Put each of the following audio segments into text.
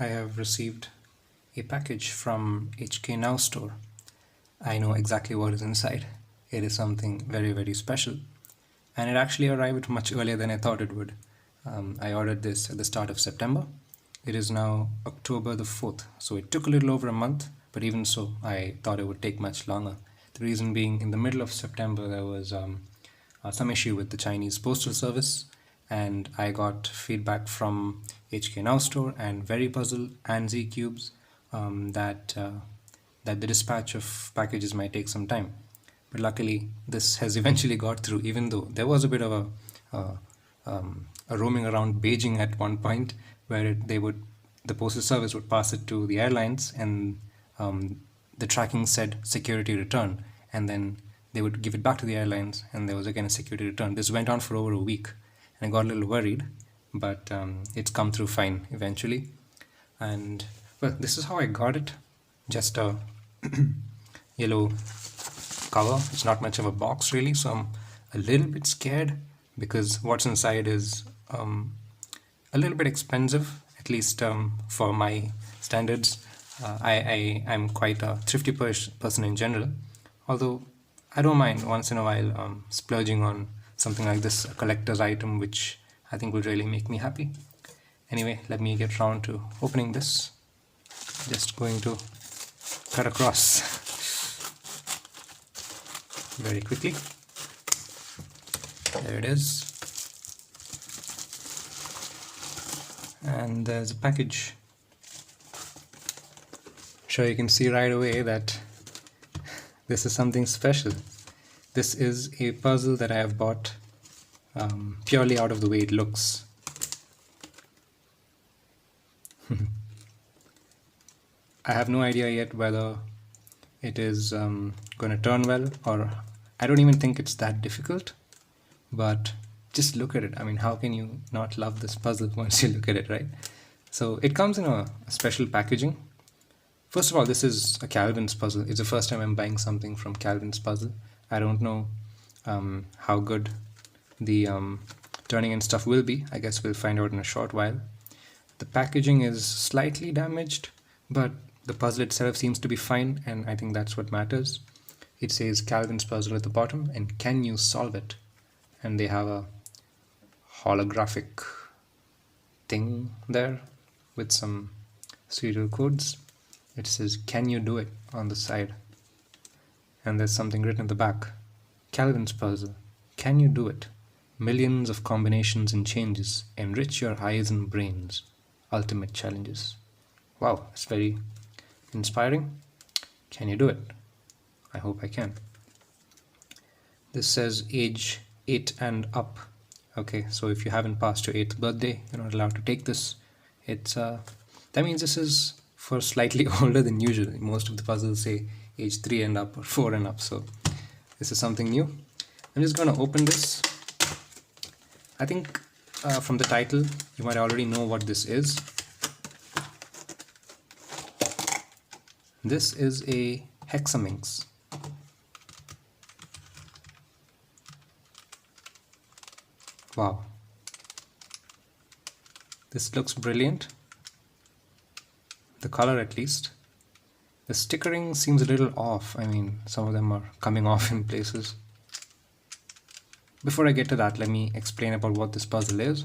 I have received a package from HK Now store. I know exactly what is inside. It is something very, very special, and it actually arrived much earlier than I thought it would. I ordered this at the start of September. It is now October the 4th, so it took a little over a month, but even so, I thought it would take much longer. The reason being, in the middle of September, there was some issue with the Chinese postal service, and I got feedback from HK Now store and Very Puzzle and Z Cubes that the dispatch of packages might take some time. But luckily, this has eventually got through, even though there was a bit of a roaming around Beijing at one point, where the postal service would pass it to the airlines, and the tracking said security return, and then they would give it back to the airlines, and there was again a security return. This went on for over a week, and I got a little worried, but it's come through fine eventually. And well, this is how I got it. Just a yellow cover. It's not much of a box really, so I'm a little bit scared because what's inside is a little bit expensive, at least for my standards. I'm quite a thrifty person in general, although I don't mind once in a while splurging on something like this, a collector's item, which I think will really make me happy. Anyway, let me get round to opening this. Just going to cut across very quickly. There it is. And there's a package. Sure, you can see right away that this is something special. This is a puzzle that I have bought purely out of the way it looks. I have no idea yet whether it is going to turn well, or I don't even think it's that difficult, but just look at it. I mean, how can you not love this puzzle once you look at it, right? So it comes in a special packaging. First of all, this is a Calvin's puzzle. It's the first time I'm buying something from Calvin's puzzle. I don't know how good the turning and stuff will be. I guess we'll find out in a short while. The packaging is slightly damaged, but the puzzle itself seems to be fine, and I think that's what matters. It says Calvin's puzzle at the bottom, and can you solve it? And they have a holographic thing there with some serial codes. It says, can you do it, on the side. And there's something written at the back. Calvin's puzzle. Can you do it? Millions of combinations and changes. Enrich your eyes and brains. Ultimate challenges. Wow, it's very inspiring. Can you do it? I hope I can. This says age 8 and up. Okay, so if you haven't passed your 8th birthday, you're not allowed to take this. It's that means this is for slightly older than usual. Most of the puzzles say age 3 and up or 4 and up, so this is something new. I'm just going to open this. I think from the title you might already know what this is. This is a Hexaminx. Wow, this looks brilliant. The color, at least. The stickering seems a little off. I mean, some of them are coming off in places. Before I get to that, let me explain about what this puzzle is.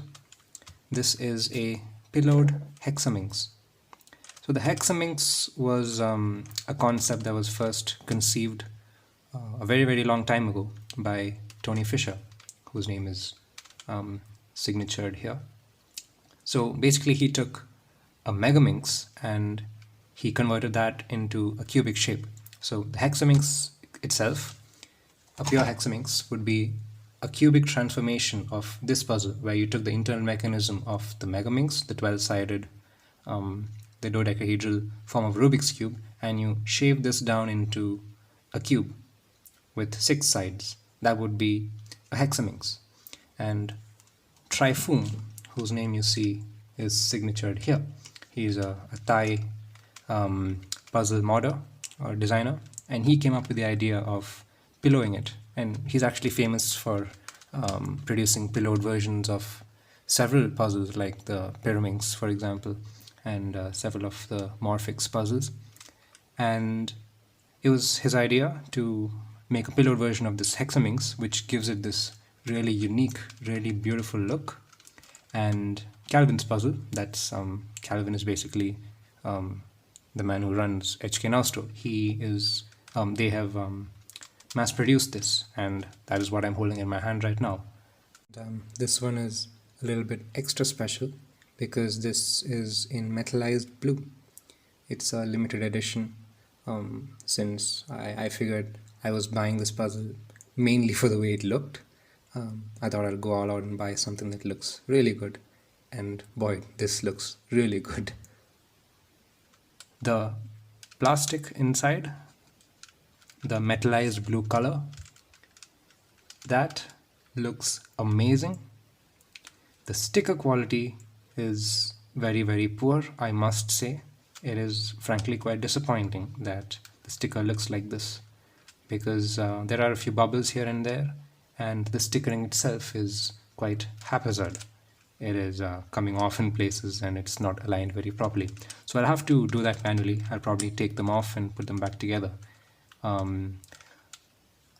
This is a pillowed Hexaminx. So the Hexaminx was a concept that was first conceived a very, very long time ago by Tony Fisher, whose name is signatured here. So basically he took a Megaminx and he converted that into a cubic shape. So the Hexaminx itself, a pure Hexaminx, would be a cubic transformation of this puzzle, where you took the internal mechanism of the Megaminx, the 12-sided, the dodecahedral form of Rubik's Cube, and you shave this down into a cube with 6 sides. That would be a Hexaminx. And Traiphum, whose name you see is signatured here, he's a Thai puzzle modder or designer, and he came up with the idea of pillowing it. And he's actually famous for producing pillowed versions of several puzzles, like the Pyraminx, for example. and several of the Morphix puzzles. And it was his idea to make a pillowed version of this Hexaminx, which gives it this really unique, really beautiful look. And Calvin's puzzle, that's Calvin is basically the man who runs HK Now Store. They have mass produced this, and that is what I'm holding in my hand right now. This one is a little bit extra special because this is in metallized blue. It's a limited edition, since I figured I was buying this puzzle mainly for the way it looked. I thought I'll go all out and buy something that looks really good, and boy, this looks really good. The plastic inside, the metallized blue color, that looks amazing. The sticker quality is very, very poor, I must say. It is frankly quite disappointing that the sticker looks like this, because there are a few bubbles here and there, and the stickering itself is quite haphazard. It is coming off in places and it's not aligned very properly. So I'll have to do that manually. I'll probably take them off and put them back together. I'm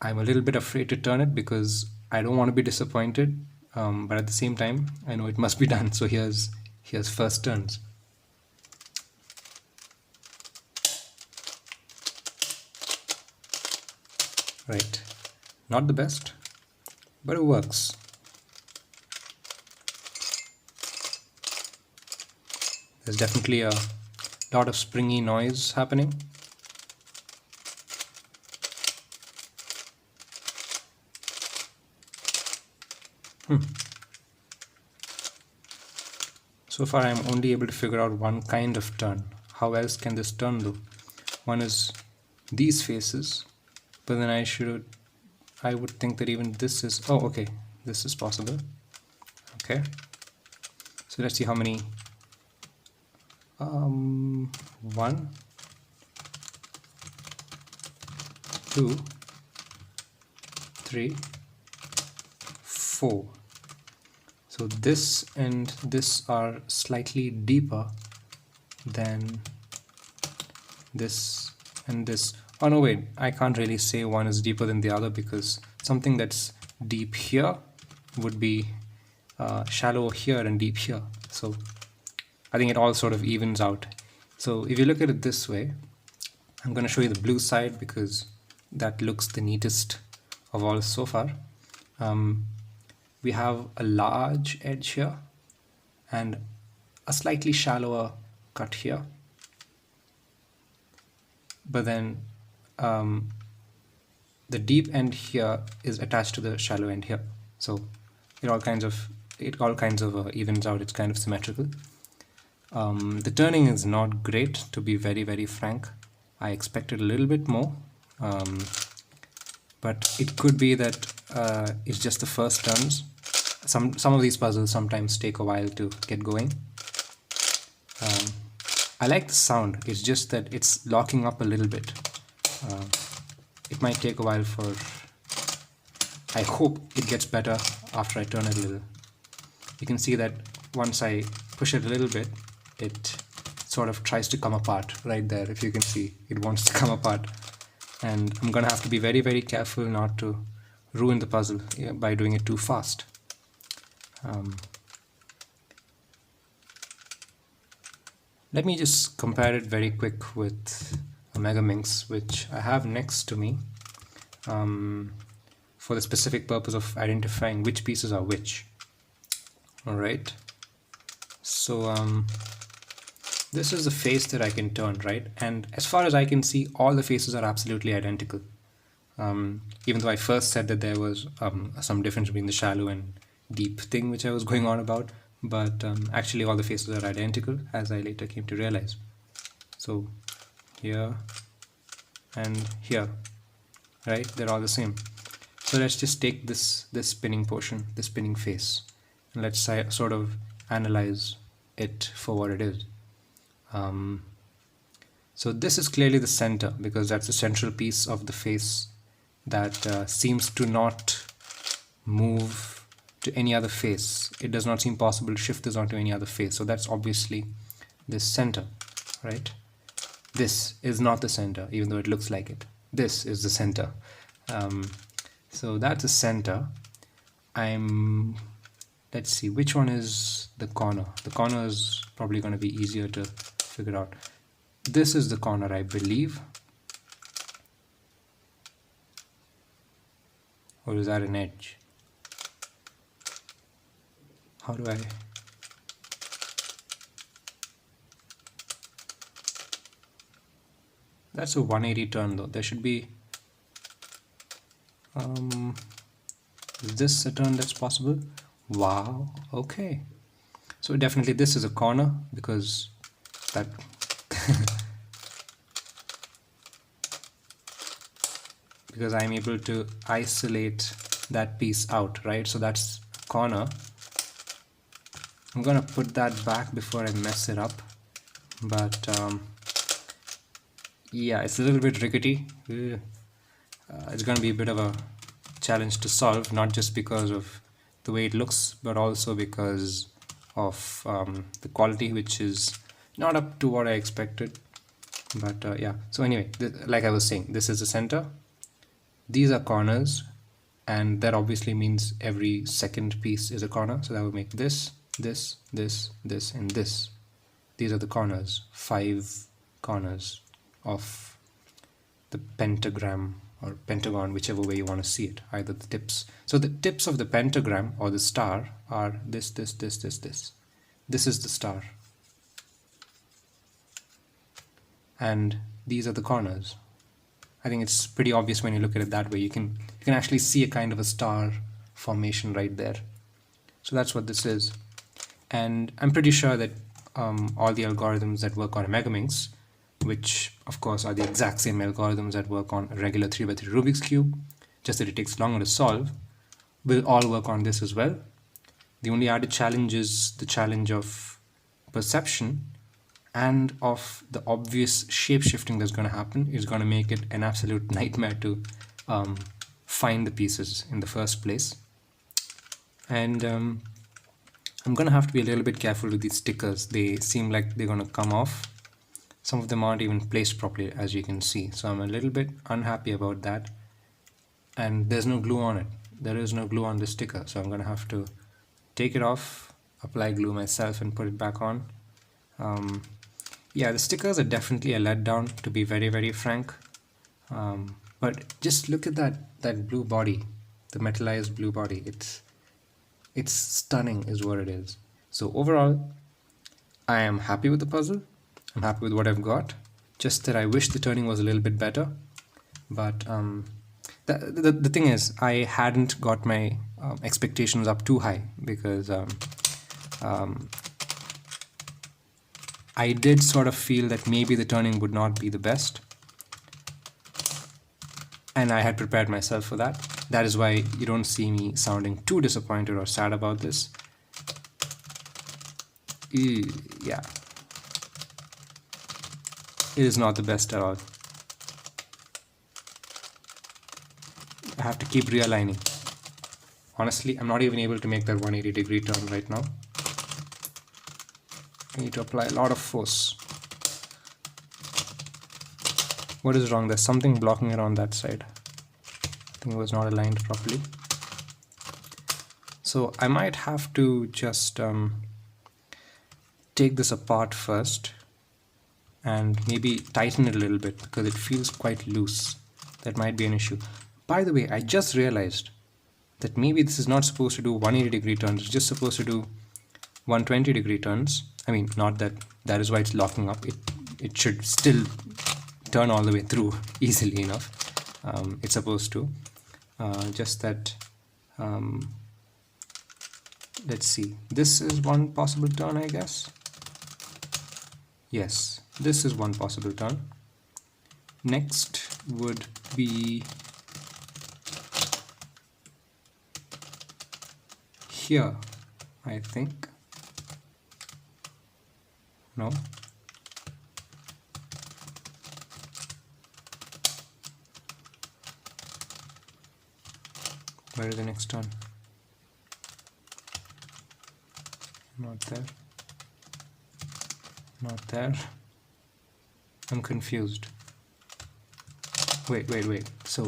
a little bit afraid to turn it because I don't want to be disappointed, but at the same time I know it must be done. So here's first turns. Right, not the best, but it works. There's definitely a lot of springy noise happening. So far I'm only able to figure out one kind of turn. How else can this turn though? One is these faces, but then I would think that even this is, oh okay, this is possible. Okay, so let's see how many. 1, 2, 3, 4. So this and this are slightly deeper than this and this. Oh no, wait, I can't really say one is deeper than the other, because something that's deep here would be shallow here and deep here. So I think it all sort of evens out. So if you look at it this way, I'm going to show you the blue side because that looks the neatest of all so far. We have a large edge here and a slightly shallower cut here. But then the deep end here is attached to the shallow end here. So it all kinds of evens out. It's kind of symmetrical. The turning is not great, to be very, very frank. I expected a little bit more, but it could be that it's just the first turns. Some of these puzzles sometimes take a while to get going. I like the sound, it's just that it's locking up a little bit. It might take a while for... I hope it gets better after I turn it a little. You can see that once I push it a little bit, it sort of tries to come apart right there. If you can see, it wants to come apart, and I'm gonna have to be very, very careful not to ruin the puzzle by doing it too fast. Let me just compare it very quick with a Megaminx, which I have next to me, for the specific purpose of identifying which pieces are which. Alright, so this is the face that I can turn, right? And as far as I can see, all the faces are absolutely identical. Even though I first said that there was some difference between the shallow and deep thing which I was going on about, but actually all the faces are identical, as I later came to realize. So here and here, right? They're all the same. So let's just take this spinning portion, this spinning face, and let's sort of analyze it for what it is. So this is clearly the center, because that's the central piece of the face that seems to not move to any other face. It does not seem possible to shift this onto any other face. So that's obviously this center, right? This is not the center, even though it looks like it. This is the center. So that's the center. Let's see, which one is the corner? The corner is probably going to be easier to figure out. This is the corner, I believe. Or is that an edge? How do I... That's a 180 turn though. There should be... is this a turn that's possible? Wow, okay. So definitely this is a corner because that... because I'm able to isolate that piece out, right? So that's a corner. I'm gonna put that back before I mess it up. But yeah, it's a little bit rickety. It's gonna be a bit of a challenge to solve, not just because of the way it looks, but also because of the quality, which is not up to what I expected. But yeah, so anyway, like I was saying, this is the center. These are corners, and that obviously means every second piece is a corner. So that would make this, this, this, this, and this. These are the corners, 5 corners of the pentagram or pentagon, whichever way you want to see it, either the tips. So the tips of the pentagram or the star are this, this, this, this, this. This is the star. And these are the corners. I think it's pretty obvious when you look at it that way. You can actually see a kind of a star formation right there. So that's what this is. And I'm pretty sure that all the algorithms that work on a Hexaminx, which of course are the exact same algorithms that work on a regular 3x3 Rubik's Cube, just that it takes longer to solve, will all work on this as well. The only added challenge is the challenge of perception and of the obvious shape-shifting that's going to happen. Is going to make it an absolute nightmare to find the pieces in the first place. And I'm going to have to be a little bit careful with these stickers. They seem like they're going to come off. Some of them aren't even placed properly, as you can see. So I'm a little bit unhappy about that. And there's no glue on it. There is no glue on the sticker. So I'm going to have to take it off, apply glue myself, and put it back on. Yeah, the stickers are definitely a letdown, to be very, very frank. But just look at that blue body, the metallized blue body. It's stunning is what it is. So overall, I am happy with the puzzle. I'm happy with what I've got. Just that I wish the turning was a little bit better. But the thing is, I hadn't got my expectations up too high because I did sort of feel that maybe the turning would not be the best. And I had prepared myself for that. That is why you don't see me sounding too disappointed or sad about this. Yeah. It is not the best at all. I have to keep realigning. Honestly, I'm not even able to make that 180-degree turn right now. I need to apply a lot of force. What is wrong? There's something blocking it on that side. I think it was not aligned properly. So I might have to just take this apart first and maybe tighten it a little bit because it feels quite loose. That might be an issue. By the way, I just realized that maybe this is not supposed to do 180-degree turns. It's just supposed to do 120-degree turns. I mean, not that is why it's locking up. It should still turn all the way through easily enough. It's supposed to. Just that, let's see. This is one possible turn, I guess. Yes, this is one possible turn. Next would be here, I think. No. Where is the next turn? Not there. Not there. I'm confused. Wait. So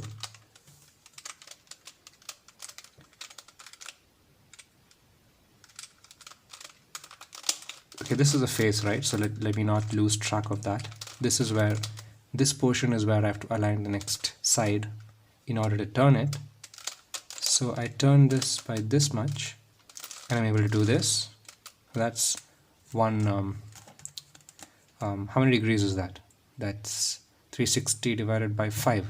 okay, this is a face, right? So let me not lose track of that. This portion is where I have to align the next side in order to turn it. So I turn this by this much, and I'm able to do this. That's one, how many degrees is that? That's 360 divided by 5.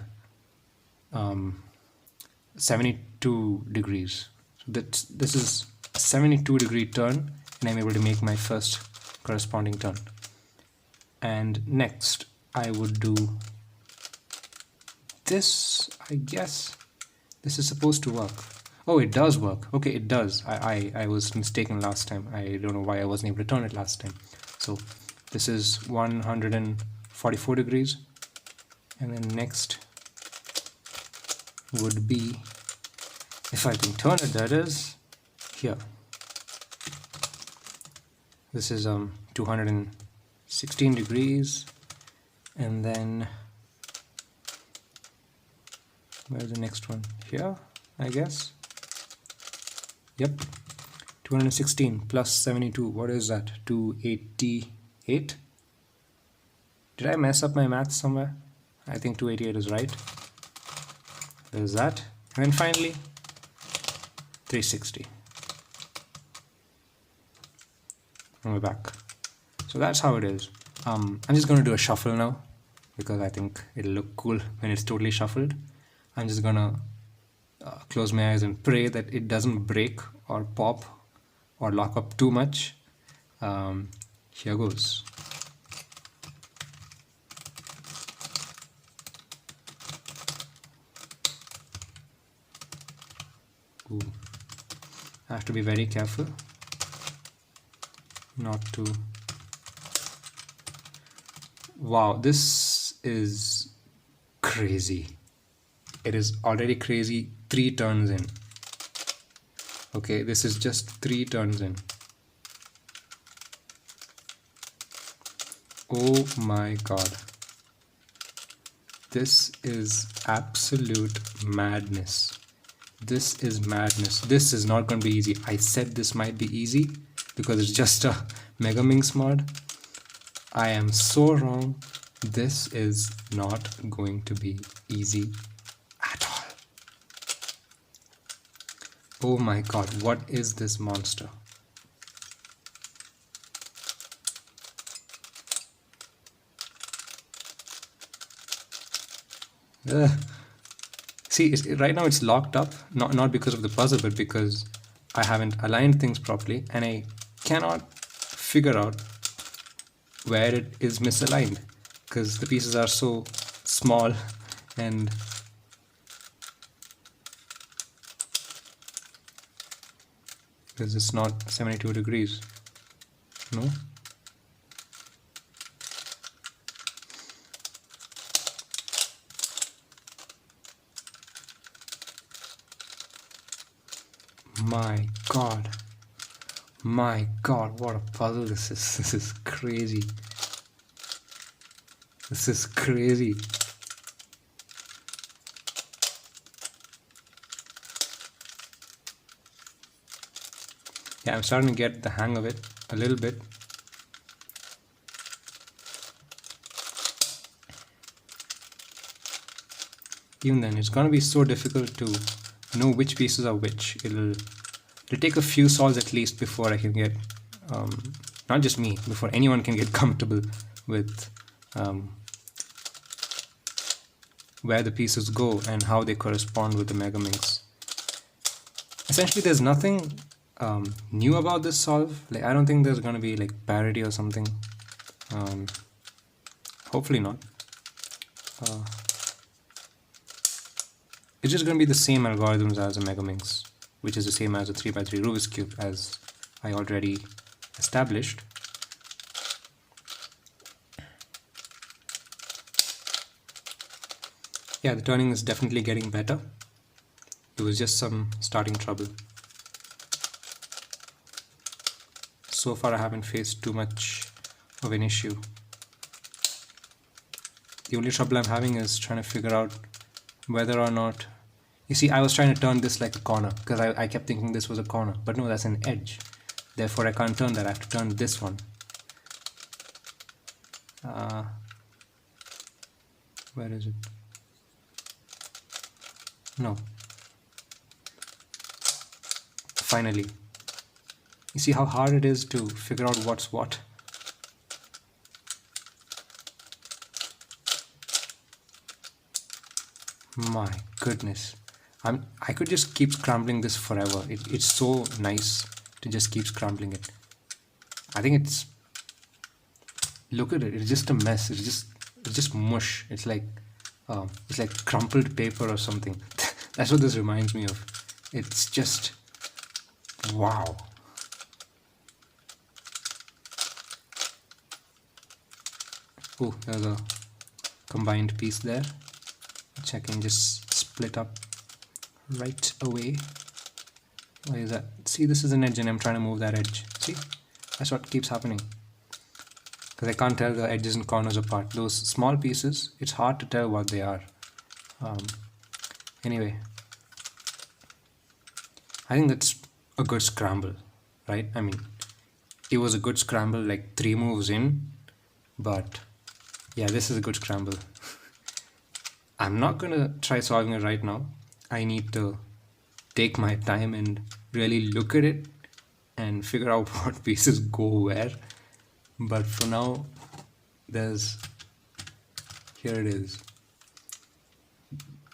72 degrees. So this is a 72-degree turn, and I'm able to make my first corresponding turn. And next I would do this. I guess this is supposed to work. Oh, it does work. Okay, it does. I was mistaken last time. I don't know why I wasn't able to turn it last time. So this is 144 degrees, and then next would be, if I can turn it, that is here. This is 216 degrees, and then where's the next one? Here, I guess. Yep, 216 plus 72. What is that? 288. Did I mess up my math somewhere? I think 288 is right. There's that. And then finally 360. And we're back. So that's how it is. I'm just going to do a shuffle now, because I think it'll look cool when it's totally shuffled. I'm just gonna close my eyes and pray that it doesn't break or pop or lock up too much. Here goes. Ooh. I have to be very careful not to. Wow, this is crazy. It is already crazy 3 turns in. Okay, this is just 3 turns in. Oh my god. This is absolute madness. This is madness. This is not going to be easy. I said this might be easy because it's just a Megaminx mod. I am so wrong. This is not going to be easy at all. Oh my god, what is this monster? See, right now it's locked up, not because of the puzzle, but because I haven't aligned things properly, and I cannot figure out where it is misaligned because the pieces are so small and because it's not 72 degrees. No? My god, what a puzzle this is. This is crazy. This is crazy. Yeah, I'm starting to get the hang of it a little bit. Even then, it's going to be so difficult to know which pieces are which. It'll take a few solves at least before I can get, not just me, before anyone can get comfortable with where the pieces go and how they correspond with the Megaminx. Essentially, there's nothing new about this solve. Like, I don't think there's going to be like parity or something. Hopefully not. It's just going to be the same algorithms as a Megaminx, which is the same as a 3x3 Rubik's Cube, as I already established. Yeah, the turning is definitely getting better. It was just some starting trouble. So far I haven't faced too much of an issue. The only trouble I'm having is trying to figure out whether or not... You see, I was trying to turn this like a corner because I kept thinking this was a corner. But no, that's an edge. Therefore, I can't turn that. I have to turn this one. Where is it? No. Finally. You see how hard it is to figure out what's what? My goodness. I could just keep scrambling this forever. It's so nice to just keep scrambling it. I think it's... Look at it. It's just a mess. It's just mush. It's like crumpled paper or something. That's what this reminds me of. It's just... Wow. Oh, there's a combined piece there, which I can just split up right away. Why is that? See, this is an edge and I'm trying to move that edge. See? That's what keeps happening. Because I can't tell the edges and corners apart. Those small pieces, it's hard to tell what they are. Anyway, I think that's a good scramble, right? I mean, it was a good scramble like 3 moves in, but yeah, this is a good scramble. I'm not gonna try solving it right now. I need to take my time and really look at it and figure out what pieces go where. But for now, here it is.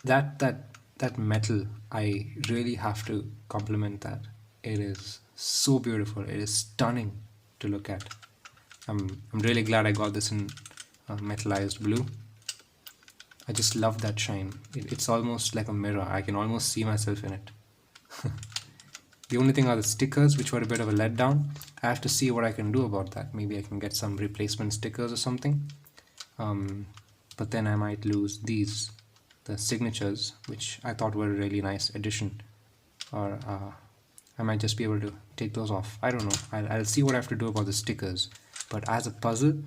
That metal, I really have to compliment that. It is so beautiful. It is stunning to look at. I'm really glad I got this in metallized blue. I just love that shine. It's almost like a mirror. I can almost see myself in it. The only thing are the stickers, which were a bit of a letdown. I have to see what I can do about that. Maybe I can get some replacement stickers or something. But then I might lose these, the signatures, which I thought were a really nice addition. Or I might just be able to take those off. I don't know. I'll see what I have to do about the stickers. But as a puzzle,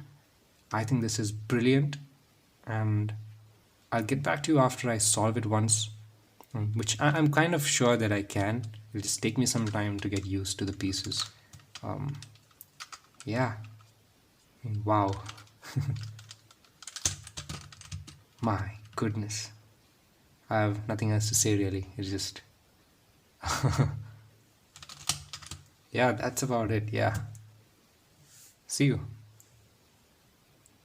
I think this is brilliant. And I'll get back to you after I solve it once. Which I'm kind of sure that I can. It'll just take me some time to get used to the pieces. Yeah. Wow. My goodness. I have nothing else to say really. It's just... Yeah, that's about it. Yeah. See you.